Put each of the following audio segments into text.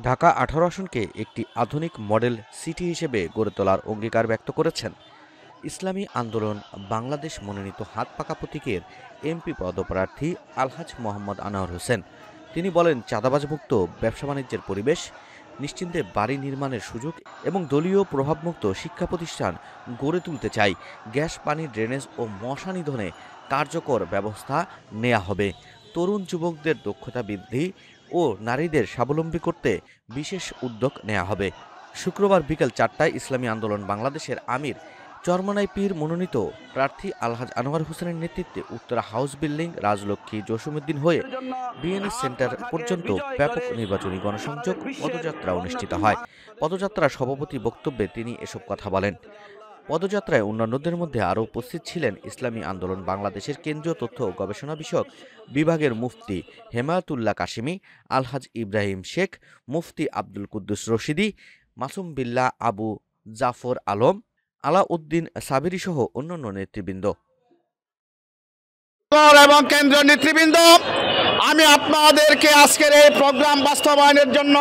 ঢাকা ১৮ আসনকে একটি আধুনিক model city হিসেবে গড়ে তোলার অঙ্গীকার ব্যক্ত করেছেন ইসলামী আন্দোলন বাংলাদেশ মনোনীত হাতপাকা প্রতীকের এমপি পদপ্রার্থী আলহাজ মোহাম্মদ আনোয়ার হোসেন। তিনি বলেন, চাঁদাবাজমুক্ত ব্যবসা-বাণিজ্যের পরিবেশ, নিশ্চিন্তে বাড়ি নির্মাণের সুযোগ এবং দলীয় প্রভাবমুক্ত শিক্ষা প্রতিষ্ঠান গড়ে তুলতে চাই। গ্যাস, পানি, ড্রেনেজ ও মশা নিধনে কার্যকর ব্যবস্থা নেওয়া হবে। তরুণ যুবকদের দক্ষতা বৃদ্ধি ও নারীদের স্বাবলম্বী করতে বিশেষ উদ্যোগ নেওয়া হবে। শুক্রবার বিকেল ৪টায় ইসলামী আন্দোলন বাংলাদেশের আমির চরমনাই পীর মনোনীত প্রার্থী আলহাজ আনোয়ার হোসেনের নেতৃত্বে উত্তরা হাউস বিল্ডিং, রাজলক্ষ্মী, জসীমউদ্দিন হয়ে বিএনএস সেন্টার পর্যন্ত ব্যাপক নির্বাচনী গণসংযোগ পদযাত্রা অনুষ্ঠিত হয়। পদযাত্রার সভাপতি বক্তব্যে তিনি এসব কথা বলেন। পদযাত্রায় অন্যান্যদের মধ্যে আরও উপস্থিত ছিলেন ইসলামী আন্দোলন বাংলাদেশের কেন্দ্রীয় তথ্য ও গবেষণা বিষয়ক বিভাগের মুফতি হেমায়াতুল্লাহ কাশেমী, আলহাজ ইব্রাহিম শেখ, মুফতি আব্দুল কুদ্দুস রশিদি, মাসুম বিল্লাহ, আবু জাফর আলম, আলাউদ্দিন সাবিরি সহ অন্যান্য নেতৃবৃন্দ এবং কেন্দ্রীয় নেতৃবৃন্দ, আমি আপনাদেরকে আজকের এই প্রোগ্রাম বাস্তবায়নের জন্য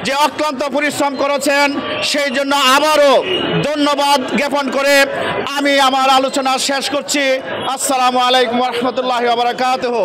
যে অক্লান্ত পরিশ্রম করেছেন সেই জন্য আবারও ধন্যবাদ জ্ঞাপন করে আমি আমার আলোচনা শেষ করছি। আসসালামু আলাইকুম ওয়া রাহমাতুল্লাহি ওয়া বারাকাতুহু।